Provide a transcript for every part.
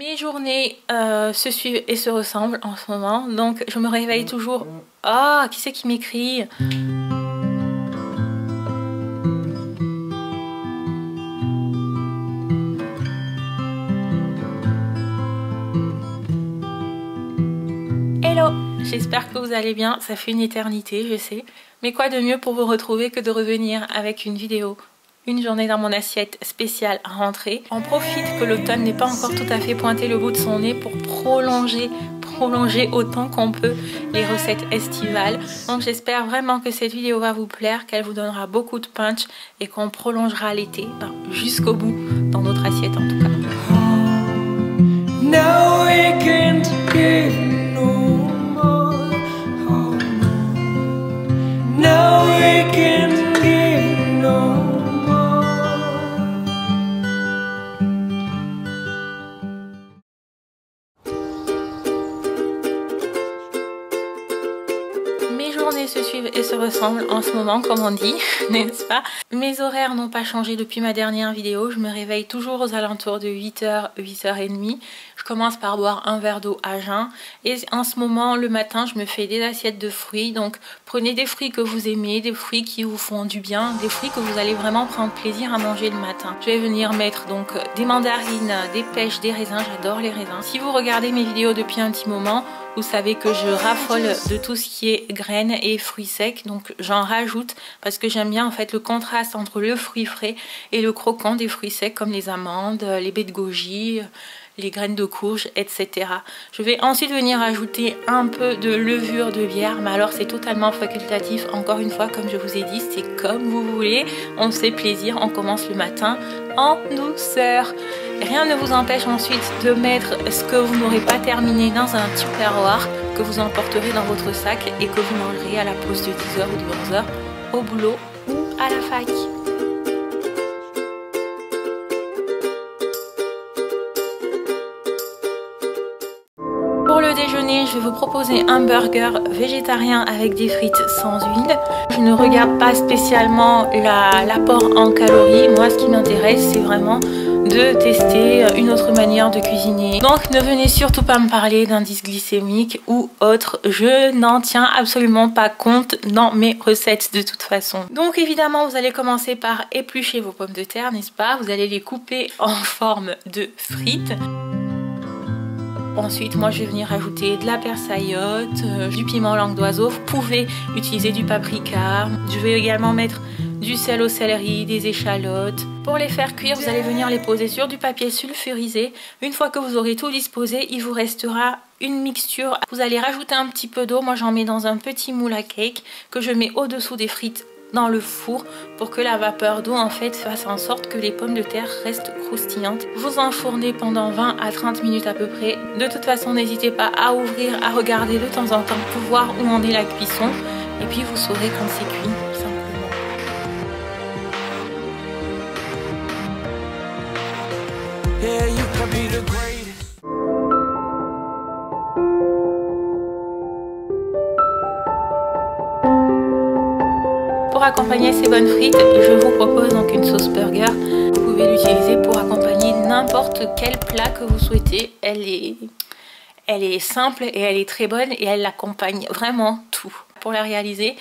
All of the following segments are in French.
Mes journées se suivent et se ressemblent en ce moment, donc je me réveille toujours... Ah, qui c'est qui m'écrit? Hello, j'espère que vous allez bien, ça fait une éternité, je sais. Mais quoi de mieux pour vous retrouver que de revenir avec une vidéo? Une journée dans mon assiette spéciale rentrée. On profite que l'automne n'est pas encore tout à fait pointé le bout de son nez pour prolonger autant qu'on peut les recettes estivales. Donc j'espère vraiment que cette vidéo va vous plaire, qu'elle vous donnera beaucoup de punch et qu'on prolongera l'été jusqu'au bout dans notre assiette en tout cas. Now we can't give no more. Now we can't give no more. Mes journées se suivent et se ressemblent en ce moment, comme on dit, n'est-ce pas? Mes horaires n'ont pas changé depuis ma dernière vidéo. Je me réveille toujours aux alentours de 8h, 8h30. Je commence par boire un verre d'eau à jeun. Et en ce moment, le matin, je me fais des assiettes de fruits. Donc, prenez des fruits que vous aimez, des fruits qui vous font du bien, des fruits que vous allez vraiment prendre plaisir à manger le matin. Je vais venir mettre donc des mandarines, des pêches, des raisins. J'adore les raisins. Si vous regardez mes vidéos depuis un petit moment, vous savez que je raffole de tout ce qui est graines et fruits secs, donc j'en rajoute parce que j'aime bien en fait le contraste entre le fruit frais et le croquant des fruits secs comme les amandes, les baies de goji, les graines de courge, etc. Je vais ensuite venir ajouter un peu de levure de bière, mais alors c'est totalement facultatif. Encore une fois, comme je vous ai dit, c'est comme vous voulez. On se fait plaisir, on commence le matin en douceur. Rien ne vous empêche ensuite de mettre ce que vous n'aurez pas terminé dans un tupperware que vous emporterez dans votre sac et que vous mangerez à la pause de 10h ou de 11h au boulot ou à la fac. Pour le déjeuner, je vais vous proposer un burger végétarien avec des frites sans huile. Je ne regarde pas spécialement l'apport en calories. Moi, ce qui m'intéresse, c'est vraiment de tester une autre manière de cuisiner. Donc ne venez surtout pas me parler d'indice glycémique ou autre. Je n'en tiens absolument pas compte dans mes recettes de toute façon. Donc évidemment, vous allez commencer par éplucher vos pommes de terre, n'est-ce pas? Vous allez les couper en forme de frites. Ensuite, moi je vais venir ajouter de la persaillotte, du piment langue d'oiseau. Vous pouvez utiliser du paprika. Je vais également mettre du sel au céleri, des échalotes. Pour les faire cuire, vous allez venir les poser sur du papier sulfurisé. Une fois que vous aurez tout disposé, il vous restera une mixture. Vous allez rajouter un petit peu d'eau. Moi j'en mets dans un petit moule à cake que je mets au-dessous des frites dans le four pour que la vapeur d'eau en fait fasse en sorte que les pommes de terre restent croustillantes. Vous enfournez pendant 20 à 30 minutes à peu près. De toute façon, n'hésitez pas à ouvrir, à regarder de temps en temps pour voir où en est la cuisson. Et puis vous saurez quand c'est cuit, simplement. Yeah, you can be the greatest. Pour accompagner ces bonnes frites, je vous propose donc une sauce burger. Vous pouvez l'utiliser pour accompagner n'importe quel plat que vous souhaitez. Elle est simple et elle est très bonne et elle accompagne vraiment tout. Pour la réaliser,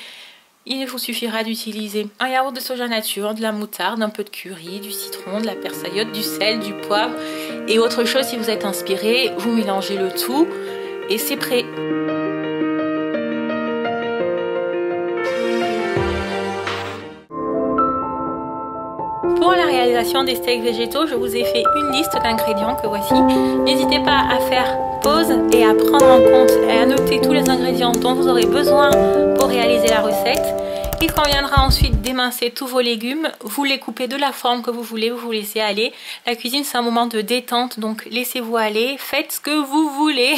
il vous suffira d'utiliser un yaourt de soja nature, de la moutarde, un peu de curry, du citron, de la persaillotte, du sel, du poivre et autre chose si vous êtes inspiré. Vous mélangez le tout et c'est prêt. Pour la réalisation des steaks végétaux, je vous ai fait une liste d'ingrédients que voici. N'hésitez pas à faire pause et à prendre en compte et à noter tous les ingrédients dont vous aurez besoin pour réaliser la recette. Il conviendra ensuite d'émincer tous vos légumes. Vous les coupez de la forme que vous voulez, vous vous laissez aller. La cuisine, c'est un moment de détente, donc laissez-vous aller, faites ce que vous voulez.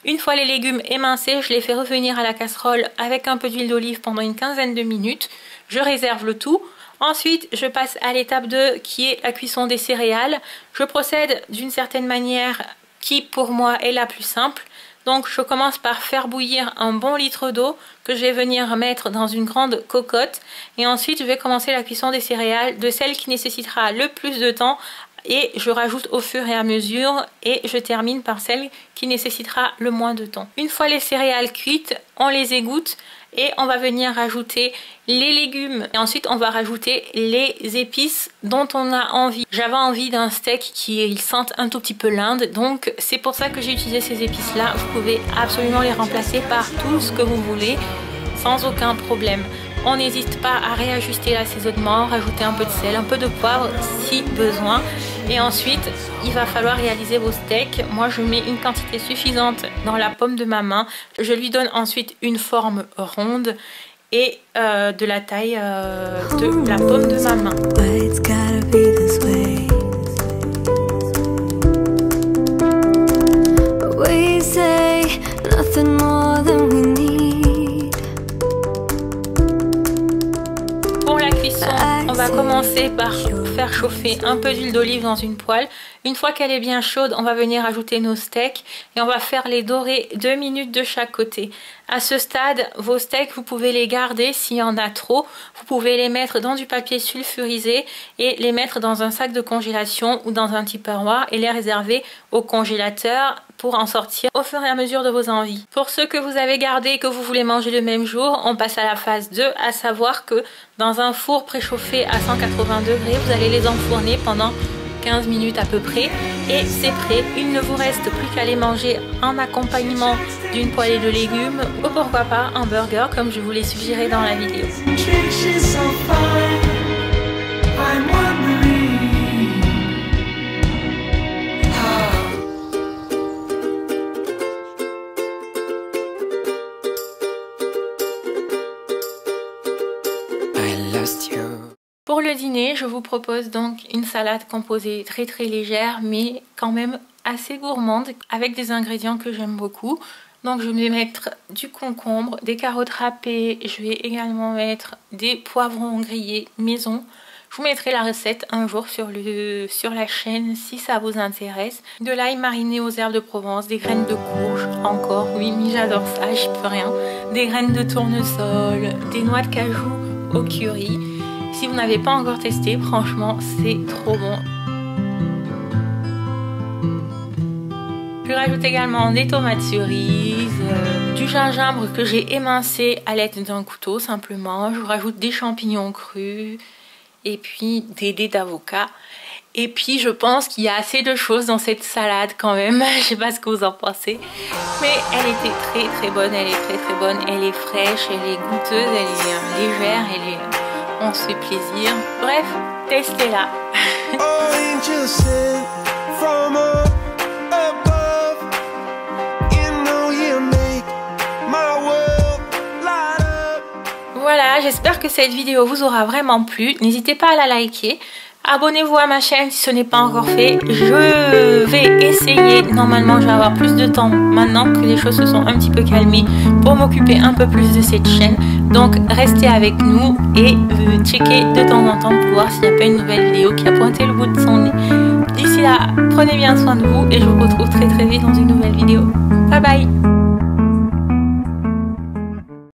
Une fois les légumes émincés, je les fais revenir à la casserole avec un peu d'huile d'olive pendant une quinzaine de minutes. Je réserve le tout. Ensuite, je passe à l'étape 2 qui est la cuisson des céréales. Je procède d'une certaine manière qui pour moi est la plus simple. Donc je commence par faire bouillir un bon litre d'eau que je vais venir mettre dans une grande cocotte. Et ensuite je vais commencer la cuisson des céréales, de celle qui nécessitera le plus de temps et je rajoute au fur et à mesure et je termine par celle qui nécessitera le moins de temps. Une fois les céréales cuites, on les égoutte et on va venir rajouter les légumes et ensuite on va rajouter les épices dont on a envie. J'avais envie d'un steak qui sente un tout petit peu l'Inde, donc c'est pour ça que j'ai utilisé ces épices là. Vous pouvez absolument les remplacer par tout ce que vous voulez sans aucun problème. On n'hésite pas à réajuster l'assaisonnement, rajouter un peu de sel, un peu de poivre si besoin. Et ensuite, il va falloir réaliser vos steaks. Moi, je mets une quantité suffisante dans la paume de ma main. Je lui donne ensuite une forme ronde et de la taille de la paume de ma main. On va commencer par faire chauffer un peu d'huile d'olive dans une poêle. Une fois qu'elle est bien chaude, on va venir ajouter nos steaks et on va faire les dorer 2 minutes de chaque côté. À ce stade, vos steaks, vous pouvez les garder s'il y en a trop. Vous pouvez les mettre dans du papier sulfurisé et les mettre dans un sac de congélation ou dans un Tupperware et les réserver au congélateur pour en sortir au fur et à mesure de vos envies. Pour ceux que vous avez gardés et que vous voulez manger le même jour, on passe à la phase 2, à savoir que dans un four préchauffé à 180 degrés, vous allez les enfourner pendant 15 minutes à peu près et c'est prêt. Il ne vous reste plus qu'à les manger en accompagnement d'une poêlée de légumes ou pourquoi pas un burger comme je vous l'ai suggéré dans la vidéo. Pour le dîner, je vous propose donc une salade composée très légère mais quand même assez gourmande avec des ingrédients que j'aime beaucoup. Donc je vais mettre du concombre, des carottes râpées, je vais également mettre des poivrons grillés maison. Je vous mettrai la recette un jour sur la chaîne si ça vous intéresse. De l'ail mariné aux herbes de Provence, des graines de courge, encore, oui, mais j'adore ça, j'y peux rien. Des graines de tournesol, des noix de cajou au curry. Si vous n'avez pas encore testé, franchement, c'est trop bon. Je rajoute également des tomates cerises, du gingembre que j'ai émincé à l'aide d'un couteau simplement. Je vous rajoute des champignons crus et puis des dés d'avocat. Et puis je pense qu'il y a assez de choses dans cette salade quand même. Je sais pas ce que vous en pensez. Mais elle était très bonne, elle est très bonne. Elle est fraîche, elle est goûteuse, elle est légère, on se fait plaisir. Bref, testez-la. Voilà, j'espère que cette vidéo vous aura vraiment plu. N'hésitez pas à la liker. Abonnez-vous à ma chaîne si ce n'est pas encore fait. Je vais essayer, normalement je vais avoir plus de temps maintenant que les choses se sont un petit peu calmées pour m'occuper un peu plus de cette chaîne. Donc restez avec nous et checkez de temps en temps pour voir s'il n'y a pas une nouvelle vidéo qui a pointé le bout de son nez. D'ici là, prenez bien soin de vous et je vous retrouve très vite dans une nouvelle vidéo. Bye bye!